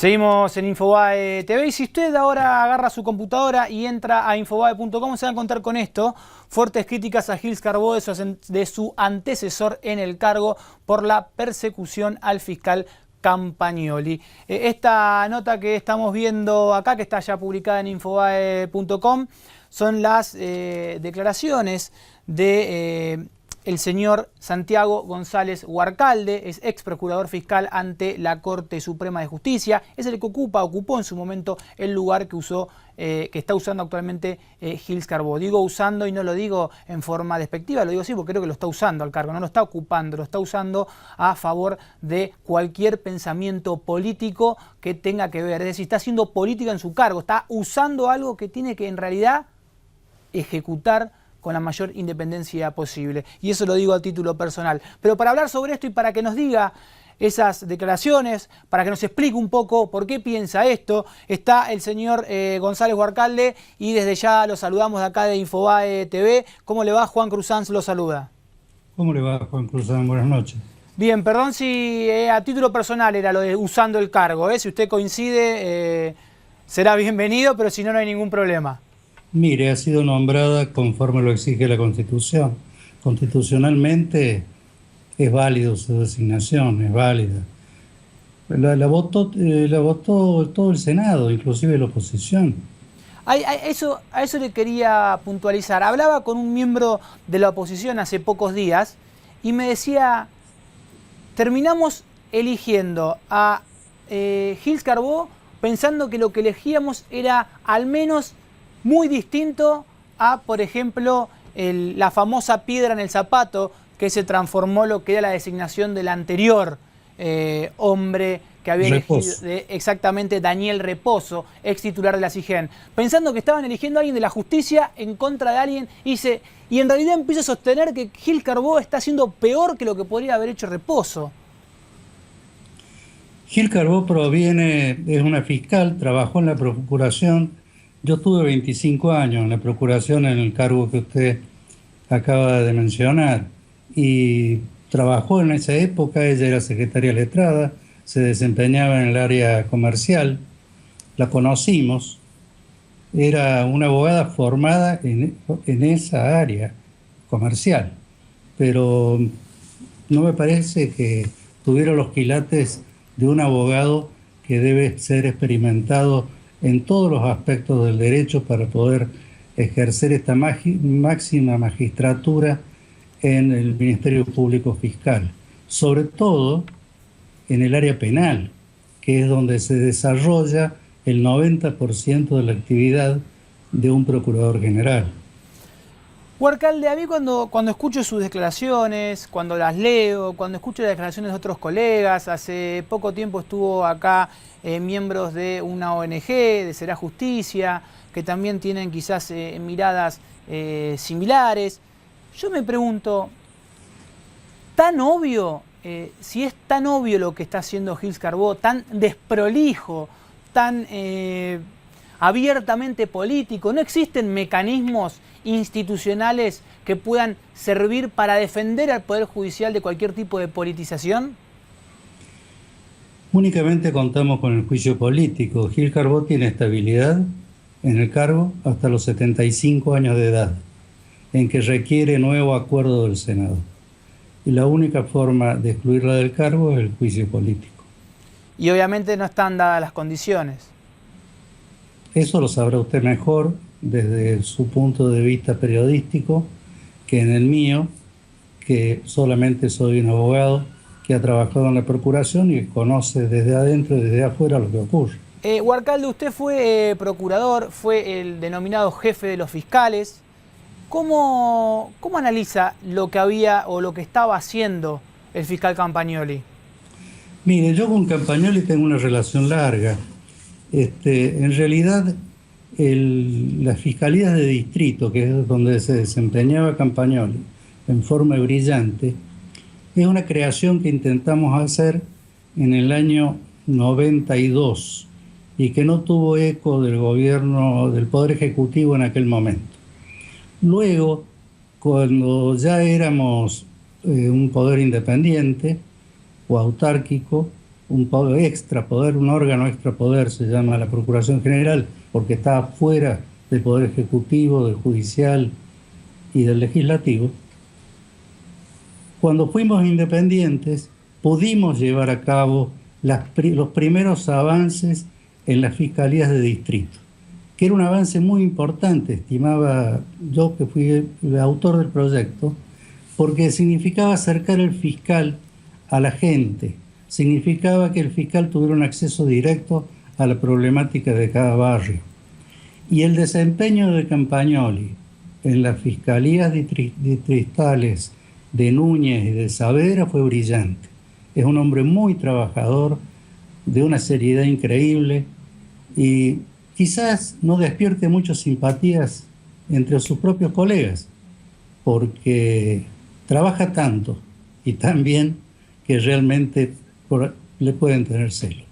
Seguimos en Infobae TV y si usted ahora agarra su computadora y entra a infobae.com se va a encontrar con esto: fuertes críticas a Gilles Carbó de su antecesor en el cargo por la persecución al fiscal Campagnoli. Esta nota que estamos viendo acá, que está ya publicada en infobae.com, son las declaraciones de el señor Santiago González Huarcalde. Es ex procurador fiscal ante la Corte Suprema de Justicia. Es el que ocupó en su momento el lugar que está usando actualmente Gilles Carbó. Digo usando y no lo digo en forma despectiva, lo digo así porque creo que lo está usando al cargo, no lo está ocupando, lo está usando a favor de cualquier pensamiento político que tenga que ver. Es decir, está haciendo política en su cargo, está usando algo que tiene que en realidad ejecutar con la mayor independencia posible. Y eso lo digo a título personal. Pero para hablar sobre esto y para que nos diga esas declaraciones, para que nos explique un poco por qué piensa esto, está el señor González Huarcalde, y desde ya lo saludamos de acá de Infobae TV. ¿Cómo le va? Juan Cruzán lo saluda. ¿Cómo le va, Juan Cruzán? Buenas noches. Bien, perdón si a título personal era lo de usando el cargo. Si usted coincide, será bienvenido, pero si no, no hay ningún problema. Mire, ha sido nombrada conforme lo exige la Constitución. Constitucionalmente es válido su designación, es válida. La votó todo el Senado, inclusive la oposición. A eso le quería puntualizar. Hablaba con un miembro de la oposición hace pocos días y me decía: terminamos eligiendo a Gilles Carbó pensando que lo que elegíamos era al menos muy distinto a, por ejemplo, la famosa piedra en el zapato que se transformó lo que era la designación del anterior hombre que había elegido, exactamente, Daniel Reposo, ex titular de la SIGEN, pensando que estaban eligiendo a alguien de la justicia en contra de alguien, y en realidad empieza a sostener que Gilles Carbó está haciendo peor que lo que podría haber hecho Reposo. Gilles Carbó es una fiscal, trabajó en la Procuración. Yo tuve 25 años en la Procuración, en el cargo que usted acaba de mencionar, y trabajó en esa época. Ella era secretaria letrada, se desempeñaba en el área comercial, la conocimos, era una abogada formada en esa área comercial, pero no me parece que tuviera los quilates de un abogado que debe ser experimentado en todos los aspectos del derecho para poder ejercer esta máxima magistratura en el Ministerio Público Fiscal, sobre todo en el área penal, que es donde se desarrolla el 90% de la actividad de un procurador general. Huarcalde, a mí cuando escucho sus declaraciones, cuando las leo, cuando escucho las declaraciones de otros colegas, hace poco tiempo estuvo acá miembros de una ONG, de Será Justicia, que también tienen quizás miradas similares. Yo me pregunto, ¿tan obvio, si es tan obvio lo que está haciendo Gilles Carbó, tan desprolijo, tan abiertamente político, no existen mecanismos institucionales que puedan servir para defender al Poder Judicial de cualquier tipo de politización? Únicamente contamos con el juicio político. Gilles Carbó tiene estabilidad en el cargo hasta los 75 años de edad, en que requiere nuevo acuerdo del Senado. Y la única forma de excluirla del cargo es el juicio político. Y obviamente no están dadas las condiciones. Eso lo sabrá usted mejor desde su punto de vista periodístico que en el mío, que solamente soy un abogado que ha trabajado en la Procuración y conoce desde adentro y desde afuera lo que ocurre. Huarcalde, usted fue procurador, fue el denominado jefe de los fiscales. ¿Cómo analiza lo que había o lo que estaba haciendo el fiscal Campagnoli? Mire, yo con Campagnoli tengo una relación larga. En realidad, las fiscalías de distrito, que es donde se desempeñaba Campagnoli en forma brillante, es una creación que intentamos hacer en el año 92 y que no tuvo eco del gobierno, del Poder Ejecutivo en aquel momento. Luego, cuando ya éramos un poder independiente o autárquico, un poder extra poder, un órgano extra poder, se llama la Procuración General, porque está fuera del Poder Ejecutivo, del Judicial y del Legislativo. Cuando fuimos independientes, pudimos llevar a cabo los primeros avances en las fiscalías de distrito, que era un avance muy importante, estimaba yo, que fui el autor del proyecto, porque significaba acercar el fiscal a la gente, significaba que el fiscal tuviera un acceso directo a la problemática de cada barrio. Y el desempeño de Campagnoli en las fiscalías distritales de Núñez y de Saavedra fue brillante. Es un hombre muy trabajador, de una seriedad increíble, y quizás no despierte muchas simpatías entre sus propios colegas, porque trabaja tanto y tan bien que realmente le pueden tener celo.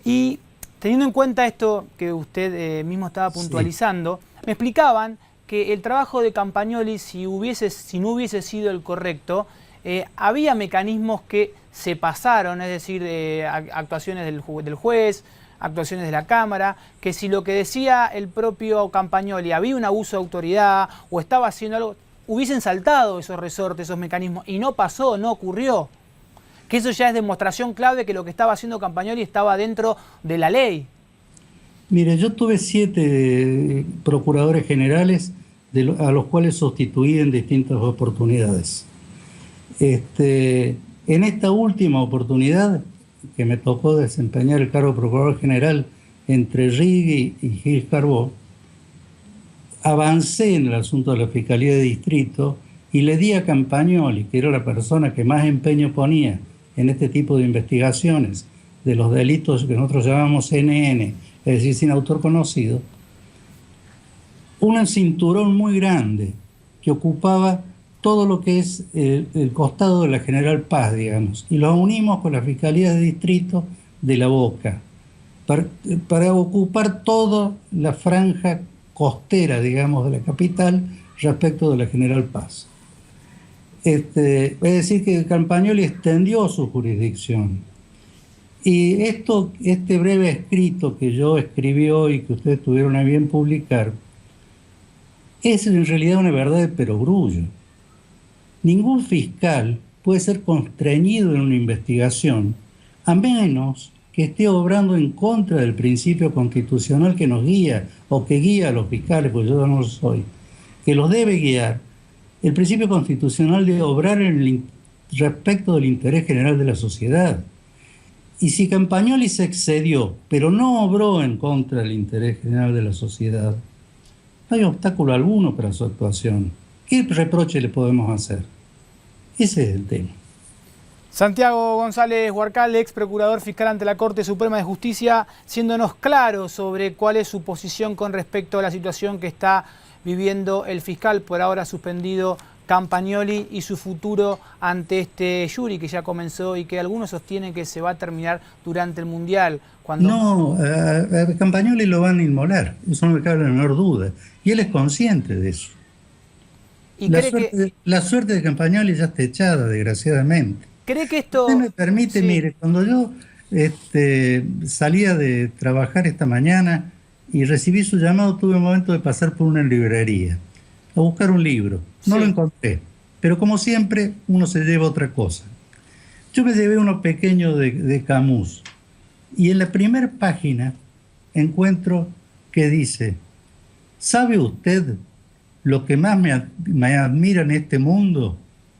Y teniendo en cuenta esto que usted mismo estaba puntualizando, sí, me explicaban que el trabajo de Campagnoli, si no hubiese sido el correcto, había mecanismos que se pasaron, es decir, actuaciones del juez, actuaciones de la Cámara, que si lo que decía el propio Campagnoli había un abuso de autoridad o estaba haciendo algo, hubiesen saltado esos resortes, esos mecanismos, y no pasó, no ocurrió. Que eso ya es demostración clave de que lo que estaba haciendo Campagnoli estaba dentro de la ley. Mire, yo tuve 7 procuradores generales a los cuales sustituí en distintas oportunidades. En esta última oportunidad, que me tocó desempeñar el cargo de procurador general entre Rigui y Gil Carbó, avancé en el asunto de la Fiscalía de Distrito y le di a Campagnoli, que era la persona que más empeño ponía en este tipo de investigaciones de los delitos que nosotros llamamos NN, es decir, sin autor conocido, un cinturón muy grande que ocupaba todo lo que es el costado de la General Paz, digamos, y lo unimos con la Fiscalía de Distrito de La Boca, para ocupar toda la franja costera, digamos, de la capital respecto de la General Paz. Es decir, que Campagnoli extendió su jurisdicción. Y este breve escrito que yo escribí hoy, que ustedes tuvieron a bien publicar, es en realidad una verdad de perogrullo. Ningún fiscal puede ser constreñido en una investigación a menos que esté obrando en contra del principio constitucional que nos guía, o que guía a los fiscales, porque yo no lo soy, que los debe guiar, el principio constitucional de obrar respecto del interés general de la sociedad. Y si Campagnoli se excedió, pero no obró en contra del interés general de la sociedad, no hay obstáculo alguno para su actuación. ¿Qué reproche le podemos hacer? Ese es el tema. Santiago González Huarcal, ex procurador fiscal ante la Corte Suprema de Justicia, siéndonos claros sobre cuál es su posición con respecto a la situación que está viviendo el fiscal, por ahora suspendido, Campagnoli, y su futuro ante este jury que ya comenzó y que algunos sostienen que se va a terminar durante el Mundial. No, a Campagnoli lo van a inmolar, eso no me cabe la menor duda, y él es consciente de eso. ¿Y la suerte de Campagnoli ya está echada, desgraciadamente. ¿Cree que esto...? Usted me permite, sí. Mire, cuando yo salía de trabajar esta mañana y recibí su llamado, tuve un momento de pasar por una librería a buscar un libro. No lo encontré, pero como siempre uno se lleva otra cosa. Yo me llevé uno pequeño de Camus y en la primera página encuentro que dice: ¿sabe usted lo que más me admira en este mundo?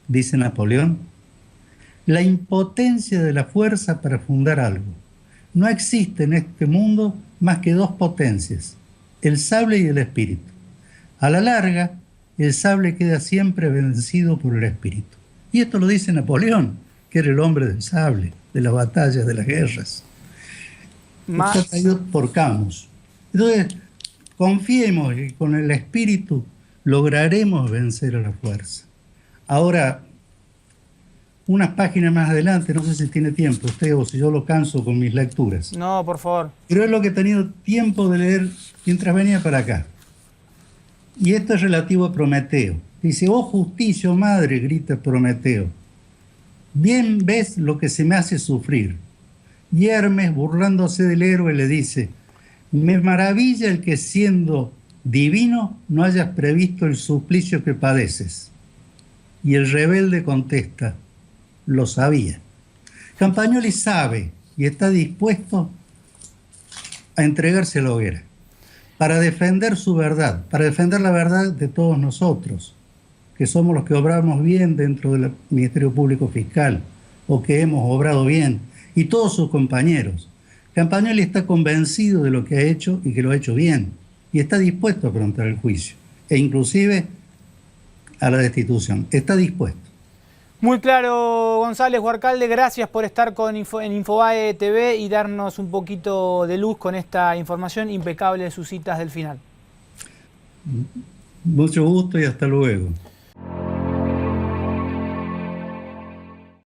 Dice Napoleón. La impotencia de la fuerza para fundar algo. No existe en este mundo más que 2 potencias, el sable y el espíritu. A la larga, el sable queda siempre vencido por el espíritu. Y esto lo dice Napoleón, que era el hombre del sable, de las batallas, de las guerras. Está traído por Camus. Entonces, confiemos que con el espíritu lograremos vencer a la fuerza. Ahora, unas páginas más adelante, no sé si tiene tiempo usted o si yo lo canso con mis lecturas. No, por favor. Pero es lo que he tenido tiempo de leer mientras venía para acá. Y esto es relativo a Prometeo. Dice: oh justicia, oh madre, grita Prometeo. Bien ves lo que se me hace sufrir. Y Hermes, burlándose del héroe, le dice: me maravilla el que siendo divino no hayas previsto el suplicio que padeces. Y el rebelde contesta: lo sabía. Campagnoli sabe y está dispuesto a entregarse a la hoguera para defender su verdad, para defender la verdad de todos nosotros, que somos los que obramos bien dentro del Ministerio Público Fiscal, o que hemos obrado bien, y todos sus compañeros. Campagnoli está convencido de lo que ha hecho y que lo ha hecho bien, y está dispuesto a afrontar el juicio, e inclusive a la destitución. Está dispuesto. Muy claro, González Huarcalde, gracias por estar en Infobae TV y darnos un poquito de luz con esta información impecable de sus citas del final. Mucho gusto y hasta luego.